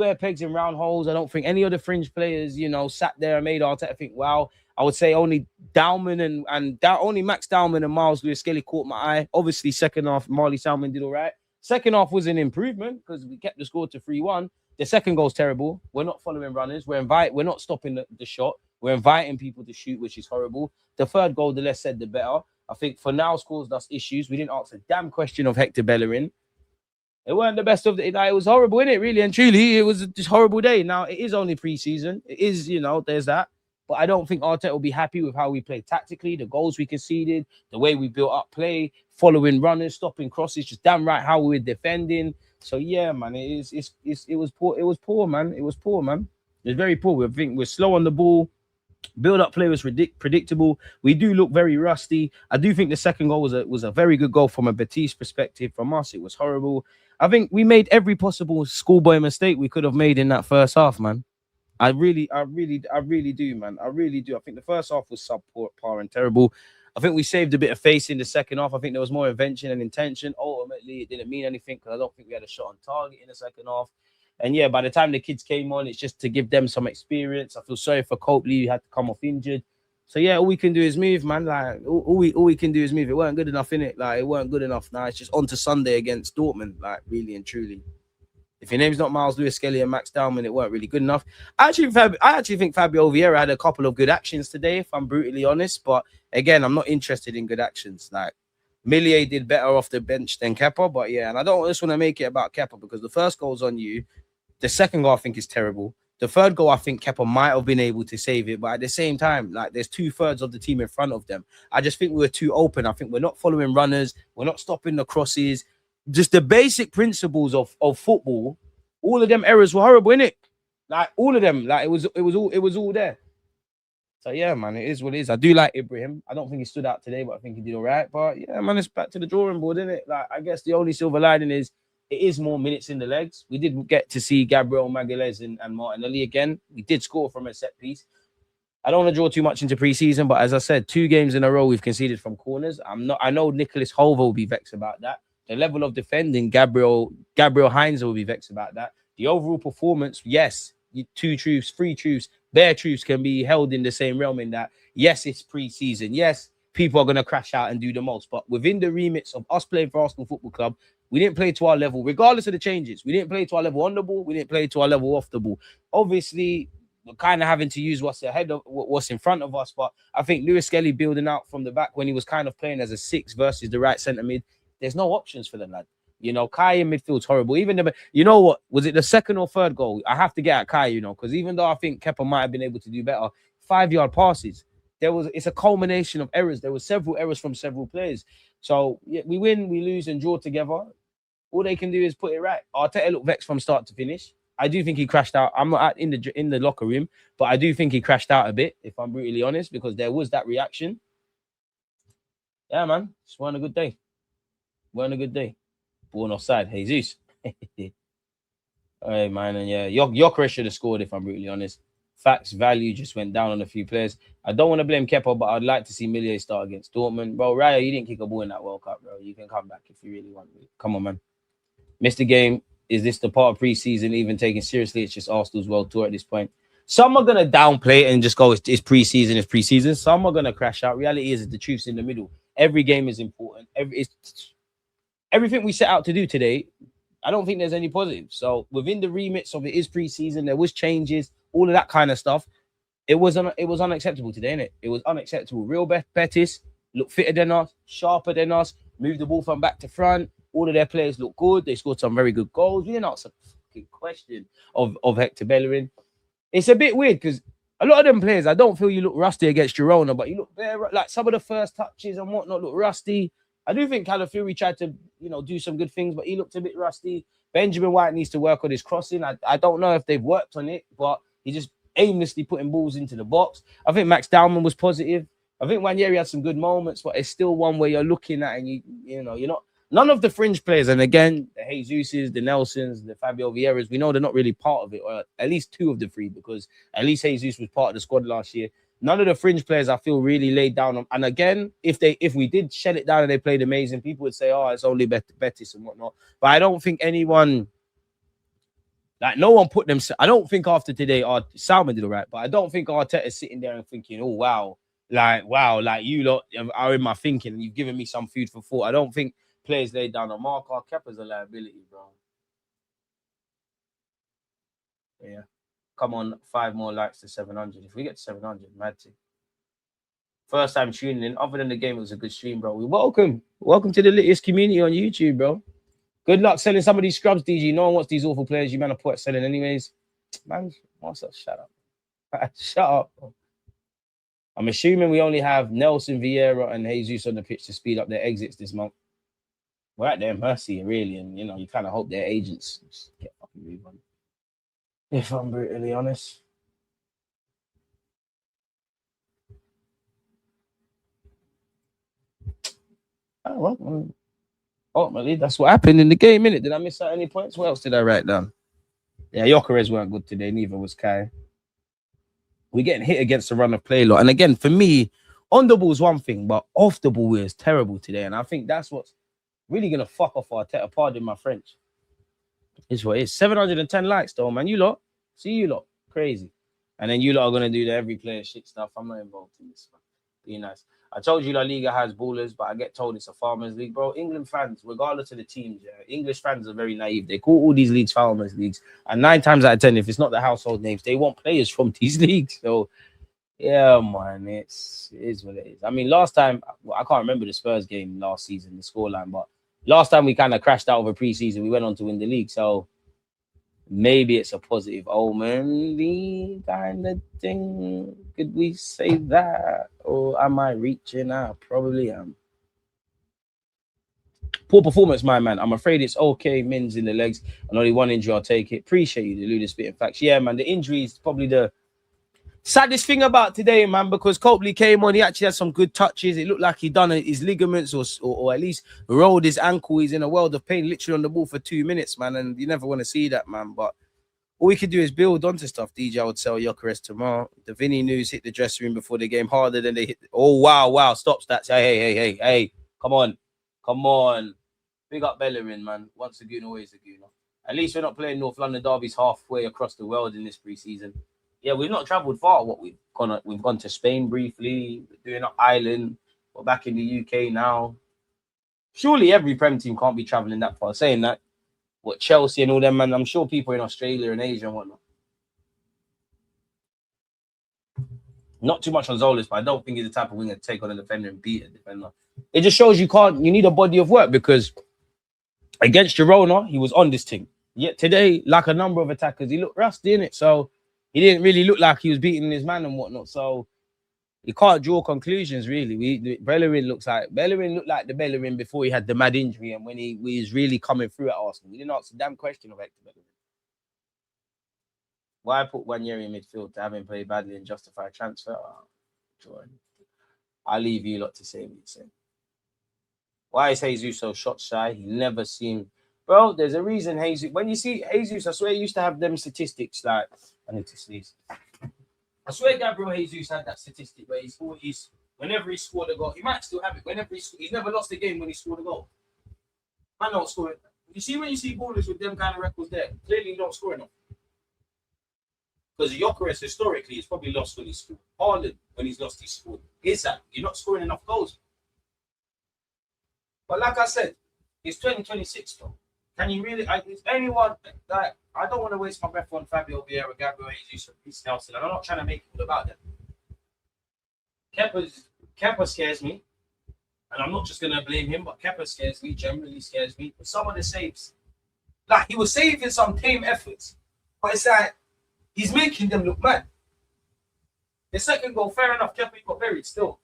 square pegs in round holes. I don't think any of the fringe players, sat there and made Arteta think, wow. I would say only Dowman only Max Dowman and Myles Lewis-Skelly caught my eye. Obviously, second half, Marley Salmon did all right. Second half was an improvement because we kept the score to 3-1. The second goal's terrible. We're not following runners. We're not stopping the shot. We're inviting people to shoot, which is horrible. The third goal, the less said, the better. I think for now, caused us issues. We didn't ask a damn question of Hector Bellerin. It weren't the best of the. It was horrible, innit? Really and truly, it was just horrible day. Now it is only pre-season. It is, there's that. But I don't think Arteta will be happy with how we played tactically, the goals we conceded, the way we built up play, following runners, stopping crosses, just damn right how we were defending. So yeah, man, it was poor. It was poor, man. It was poor, man. It was very poor. I think we're slow on the ball. Build up play was predictable. We do look very rusty. I do think the second goal was a very good goal from a Betis perspective. From us, it was horrible. I think we made every possible schoolboy mistake we could have made in that first half, man. I really do, man. I really do. I think the first half was subpar and terrible. I think we saved a bit of face in the second half. I think there was more invention and intention. Ultimately, it didn't mean anything because I don't think we had a shot on target in the second half. And yeah, by the time the kids came on, it's just to give them some experience. I feel sorry for Copley, who had to come off injured. So yeah, all we can do is move, man. Like all we can do is move. It weren't good enough, innit? Like it weren't good enough. Now it's just on to Sunday against Dortmund, like really and truly. If your name's not Myles Lewis-Skelly and Max Dowman, it weren't really good enough. I actually think Fabio Vieira had a couple of good actions today, if I'm brutally honest. But again, I'm not interested in good actions. Like Millie did better off the bench than Kepa. But yeah, and I don't just want to make it about Kepa because the first goal's on you. The second goal I think is terrible. The third goal, I think Kepa might have been able to save it. But at the same time, like there's 2/3 of the team in front of them. I just think we were too open. I think we're not following runners. We're not stopping the crosses. Just the basic principles of football, all of them errors were horrible, innit? Like all of them, like it was all there. So yeah, man, it is what it is. I do like Ibrahim. I don't think he stood out today, but I think he did all right. But yeah, man, it's back to the drawing board, innit? Like I guess the only silver lining is it is more minutes in the legs. We did get to see Gabriel Magalhaes and Martinelli again. We did score from a set piece. I don't want to draw too much into preseason, but as I said, 2 games in a row we've conceded from corners. I know Nicholas Hove will be vexed about that. The level of defending, Gabriel Heinze will be vexed about that. The overall performance, yes, 2 truths, 3 truths, bare truths can be held in the same realm in that, yes, it's pre-season. Yes, people are going to crash out and do the most. But within the remits of us playing for Arsenal Football Club, we didn't play to our level, regardless of the changes. We didn't play to our level on the ball. We didn't play to our level off the ball. Obviously, we're kind of having to use what's ahead of what's in front of us. But I think Lewis-Skelly building out from the back when he was kind of playing as a 6 versus the right centre mid, there's no options for them, lad. Kai in midfield's horrible. Even what was it, the second or third goal? I have to get at Kai, because even though I think Kepa might have been able to do better, 5-yard passes. It's a culmination of errors. There were several errors from several players. So yeah, we win, we lose, and draw together. All they can do is put it right. Arteta looked vexed from start to finish. I do think he crashed out. I'm not in the locker room, but I do think he crashed out a bit, if I'm brutally honest, because there was that reaction. Yeah, man, it's weren't a good day. Weren't a good day. Born offside, Jesus. All right, man, and yeah, Gyökeres should have scored, if I'm brutally honest. Facts value just went down on a few players. I don't want to blame Kepa, but I'd like to see Millie start against Dortmund. Bro, Raya, you didn't kick a ball in that World Cup, bro. You can come back if you really want. Come on, man. Missed the game. Is this the part of preseason even taken seriously? It's just Arsenal's World Tour at this point. Some are going to downplay it and just go, it's preseason, it's preseason. Some are going to crash out. Reality is the truth's in the middle. Every game is important. Everything we set out to do today, I don't think there's any positive. So within the remits of it is preseason, there was changes, all of that kind of stuff. It was unacceptable today, innit? It was unacceptable. Real Betis looked fitter than us, sharper than us, moved the ball from back to front. All of their players look good. They scored some very good goals. We didn't ask a fucking question of Hector Bellerin. It's a bit weird because a lot of them players, I don't feel you look rusty against Girona, but you look very, like some of the first touches and whatnot look rusty. I do think Calafiori tried to, do some good things, but he looked a bit rusty. Benjamin White needs to work on his crossing. I don't know if they've worked on it, but he just aimlessly putting balls into the box. I think Max Dowman was positive. I think Wanyeri had some good moments, but it's still one where you're looking at and you're not. None of the fringe players, and again, the Jesuses, the Nelsons, the Fabio Vieiras, we know they're not really part of it, or at least 2 of the 3, because at least Jesus was part of the squad last year. None of the fringe players I feel really laid down on. And again, if we did shut it down and they played amazing, people would say, oh, it's only Betis and whatnot. But I don't think anyone Like, no one put them. I don't think after today, Salmon did all right, but I don't think Arteta's sitting there and thinking, oh, wow, like you lot are in my thinking and you've given me some food for thought. I don't think players laid down a mark. Our Kepa's a liability, bro. Yeah. Come on, 5 more likes to 700. If we get to 700, mad thing. First time tuning in. Other than the game, it was a good stream, bro. Welcome to the latest community on YouTube, bro. Good luck selling some of these scrubs, DG. No one wants these awful players. You man are put selling anyways. Man, what's up? Shut up. Shut up. I'm assuming we only have Nelson, Vieira, and Jesus on the pitch to speed up their exits this month. We're at their mercy, really, and you kind of hope their agents just get fucking moved on. If I'm brutally honest. Oh, well, ultimately, that's what happened in the game, innit? Did I miss out any points? What else did I write down? Yeah, Gyökeres weren't good today. Neither was Kai. We're getting hit against the run of play lot. And again, for me, on the ball is one thing, but off the ball is terrible today. And I think that's what's really going to fuck off Arteta. Pardon my French. Is what it is. 710 likes, though, man. You lot. See you lot. Crazy. And then you lot are going to do the every player shit stuff. I'm not involved in this, man. Be nice. I told you La Liga has ballers, but I get told it's a farmers league, bro. England fans, regardless of the teams, yeah, English fans are very naive. They call all these leagues farmers leagues, and 9 times out of 10, if it's not the household names, they want players from these leagues. So, yeah, man, it is what it is. I mean, last time, I can't remember the Spurs game last season, the scoreline, but last time we kind of crashed out over preseason, we went on to win the league. So maybe it's a positive omen, the kind of thing. Could we say that? Or am I reaching out? Probably am. Poor performance, my man. I'm afraid it's okay. Mins in the legs and only 1 injury. I'll take it. Appreciate you, Deluded spitting facts. Yeah, man. The injury is probably the saddest thing about today, man, because Copley came on. He actually had some good touches. It looked like he done his ligaments or at least rolled his ankle. He's in a world of pain, literally on the ball for 2 minutes, man. And you never want to see that, man. But all we could do is build onto stuff. DJ, I would sell Gyökeres tomorrow. The Vinny news hit the dressing room before the game harder than they hit. Oh, wow. Stop stats. Hey. Come on. Big up Bellerin, man. Once a Gooner, always a Gooner. At least we're not playing North London derbies halfway across the world in this preseason. Yeah, we've not travelled far. We've gone to Spain briefly. We're doing an island. We're back in the UK now. Surely every Prem team can't be travelling that far. Saying that, what Chelsea and all them, man. I'm sure people in Australia and Asia and whatnot. Not too much on Zolis, but I don't think he's the type of winger to take on a defender and beat a defender. It just shows you need a body of work, because against Girona, he was on this thing. Yet today, like a number of attackers, he looked rusty, innit? So he didn't really look like he was beating his man and whatnot. So you can't draw conclusions, really. Bellerin looked like the Bellerin before he had the mad injury and when he was really coming through at Arsenal. We didn't ask a damn question of Hector Bellerin. Why put 1 year in midfield to have him play badly and justify a transfer? I'll leave you lot to say what you say. Why is Jesus so shot shy? He never seemed... Bro, there's a reason Jesus... When you see Jesus, I swear he used to have them statistics like... I need to sneeze. I swear Gabriel Jesus had that statistic where whenever he scored a goal, he might still have it. He's never lost a game when he scored a goal. Man don't score it. You see, when you see ballers with them kind of records there, clearly you don't score enough. Because Gyökeres historically is probably lost when he scored. Haaland, when he's lost, he's scored. Is that you're not scoring enough goals? But like I said, it's 2026 though. Can you really? Is anyone like? I don't want to waste my breath on Fabio Vieira, Gabriel Jesus, and Reece Nelson. And I'm not trying to make it all about them. Kepa scares me, and I'm not just gonna blame him, but Kepa scares me. Generally scares me. But some of the saves, like he was saving some tame efforts, but it's like he's making them look mad. The second goal, fair enough, Kepa got buried still.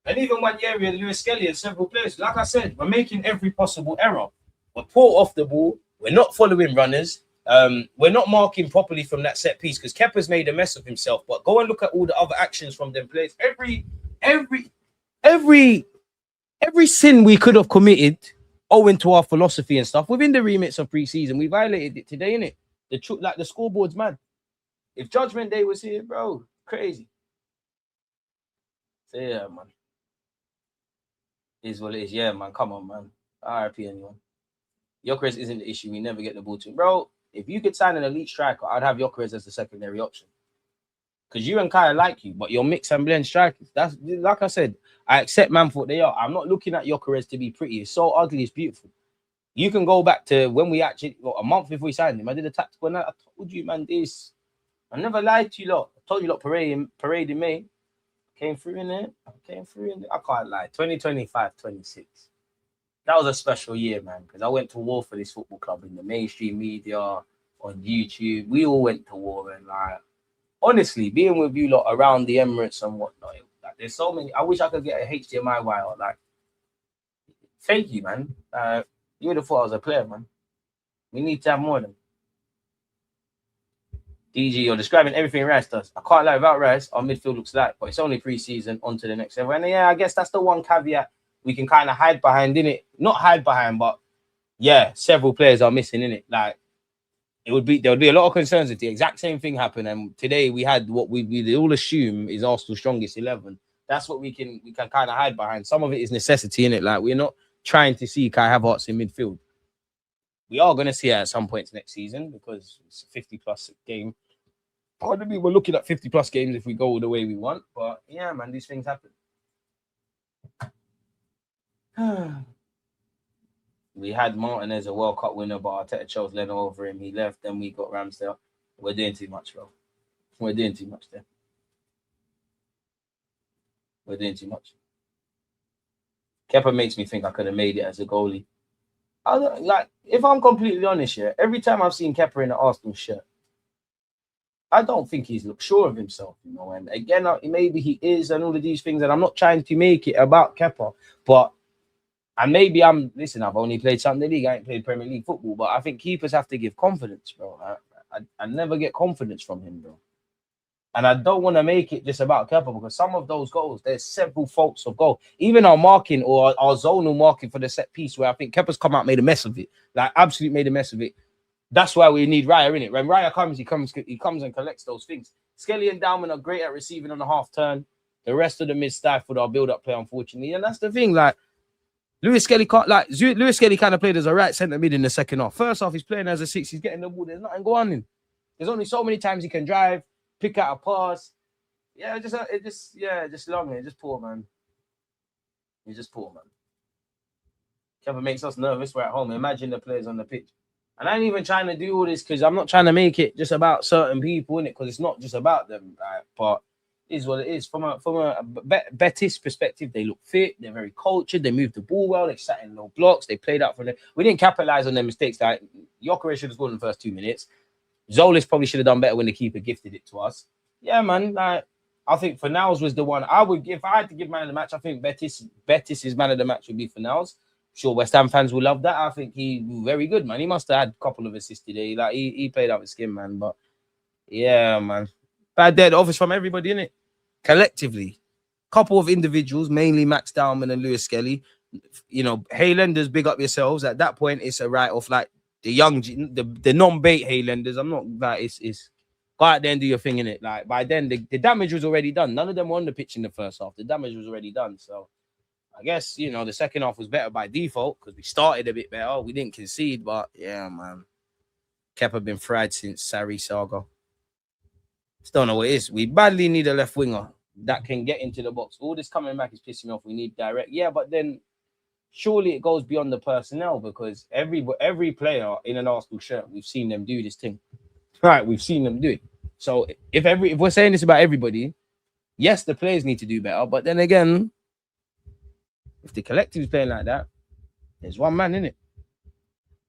And even one year with Lewis-Skelly and several players, like I said, we're making every possible error. We're poor off the ball. We're not following runners. We're not marking properly from that set piece because Kepa's made a mess of himself. But go and look at all the other actions from them players. Every sin we could have committed, owing to our philosophy and stuff, within the remits of preseason, we violated it today, innit? The scoreboard's mad. If Judgment Day was here, bro, crazy. So yeah, man. Is what it is. Yeah, man. Come on, man. RIP anyone. Gyökeres isn't the issue. We never get the ball to him. Bro, if you could sign an elite striker, I'd have Gyökeres as the secondary option. Because you and Kaya like you, but you're mix and blend strikers. That's like I said, I accept man for what they are. I'm not looking at Gyökeres to be pretty. It's so ugly, it's beautiful. You can go back to when we actually, a month before we signed him, I did a tactical night. I told you, man, this. I never lied to you lot. I told you lot parade in May. Came through in there. I can't lie. 2025, 26. That was a special year, man, because I went to war for this football club in the mainstream media, on YouTube. We all went to war, and like, honestly, being with you lot around the Emirates and whatnot, like, there's so many. I wish I could get a HDMI wire. Like, thank you, man. You would have thought I was a player, man. We need to have more of them. DG, you're describing everything Rice does. I can't lie about Rice. Our midfield looks like, but it's only pre-season. On to the next level. And yeah, I guess that's the one caveat we can kind of hide behind, innit? Not hide behind, but yeah, several players are missing, innit? Like, there would be a lot of concerns if the exact same thing happened. And today we had what we all assume is Arsenal's strongest 11. That's what we can kind of hide behind. Some of it is necessity, innit? Like, we're not trying to see Kai Havertz in midfield. We are going to see it at some points next season because it's a 50-plus game. Pardon me, we're looking at 50-plus games if we go the way we want. But yeah, man, these things happen. We had Martin as a World Cup winner, but Arteta chose Leno over him. He left, then we got Ramsdale. We're doing too much, bro. We're doing too much there. We're doing too much. Kepa makes me think I could have made it as a goalie. Like, if I'm completely honest here, every time I've seen Kepa in an Arsenal shirt, I don't think he's looked sure of himself, you know. And again, maybe he is, and all of these things. And I'm not trying to make it about Kepa, but and maybe I've only played Sunday League, I ain't played Premier League football, but I think keepers have to give confidence, bro. I never get confidence from him, bro. And I don't want to make it just about Kepa because some of those goals, there's several faults of goal. Even our marking or our zonal marking for the set piece, where I think Kepa's come out made a mess of it, like absolutely made a mess of it. That's why we need Raya in it. When Raya comes, he comes and collects those things. Skelly and Dowman are great at receiving on the half turn. The rest of them is stifled our build-up play, unfortunately, and that's the thing. Like, Lewis-Skelly can't, like, Lewis-Skelly kind of played as a right centre mid in the second half. First half, he's playing as a 6. He's getting the ball. There's nothing going on. There's only so many times he can drive, pick out a pass. Yeah, just long. It's just poor, man. He's just poor, man. Kevin makes us nervous. We're at home. Imagine the players on the pitch. And I ain't even trying to do all this because I'm not trying to make it just about certain people, innit? Because it's not just about them, right? But it is what it is. From a Betis perspective, they look fit. They're very cultured. They move the ball well. They sat in low blocks. They played out for them. We didn't capitalize on their mistakes. Like, Gyökeres should have scored in the first 2 minutes. Zolis probably should have done better when the keeper gifted it to us. Yeah, man. Like, I think Fornals was the one I would give. If I had to give man of the match, I think Betis' man of the match would be Fornals. Sure, West Ham fans will love that. I think he was very good, man. He must have had a couple of assists today. Like, he played out his skin, man. But yeah, man. Bad dead office from everybody, innit? Collectively. Couple of individuals, mainly Max Dowman and Lewis-Skelly. You know, Haylenders, big up yourselves. At that point, it's a write-off. Like, the non-bait Haylenders, I'm not like it's go out there and do your thing, innit? Like, by then, the damage was already done. None of them were on the pitch in the first half. The damage was already done, so I guess, you know, the second half was better by default because we started a bit better. We didn't concede, but yeah, man. Kepa been fried since Sarri saga. Just don't know what it is. We badly need a left winger that can get into the box. All this coming back is pissing me off. We need direct. Yeah, but then surely it goes beyond the personnel because every player in an Arsenal shirt, we've seen them do this thing. Right, we've seen them do it. So if we're saying this about everybody, yes, the players need to do better, but then again, if the collective is playing like that, there's one man in it.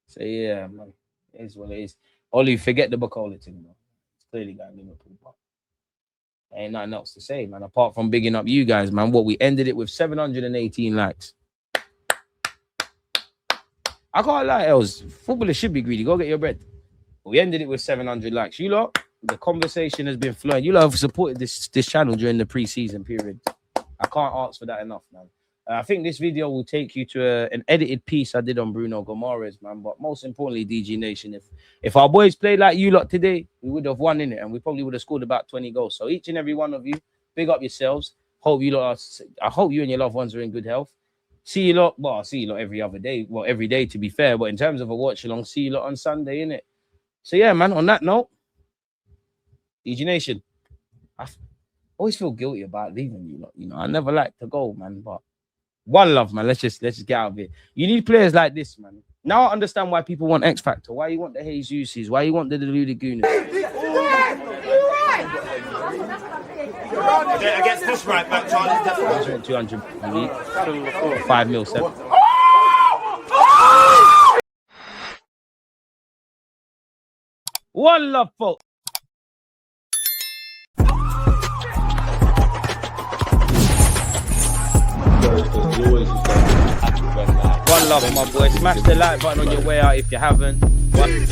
So yeah, man, it is what it is. Ollie, forget the Bacola thing, bro. It's clearly going Liverpool, but ain't nothing else to say, man. Apart from bigging up you guys, man. What we ended it with 718 likes. I can't lie, Els. Footballers should be greedy. Go get your bread. But we ended it with 700 likes. You lot, the conversation has been flowing. You lot have supported this channel during the pre-season period. I can't ask for that enough, man. I think this video will take you to an edited piece I did on Bruno Gomares, man. But most importantly, DG Nation, if our boys played like you lot today, we would have won in it, and we probably would have scored about 20 goals. So each and every one of you, big up yourselves. I hope you and your loved ones are in good health. See you lot. Well, I'll see you lot every other day. Well, every day to be fair. But in terms of a watch along, see you lot on Sunday, innit? So yeah, man. On that note, DG Nation, I always feel guilty about leaving you. You know, I never like to go, man. But one love, man. Let's just get out of it. You need players like this, man. Now I understand why people want X Factor. Why you want the Jesuses? Why you want the Deluded Gooners? Against this right back, Charlie. 200. 5 mil, 7. One love, folks. One love, my boy. Smash the like button on your way out if you haven't. One.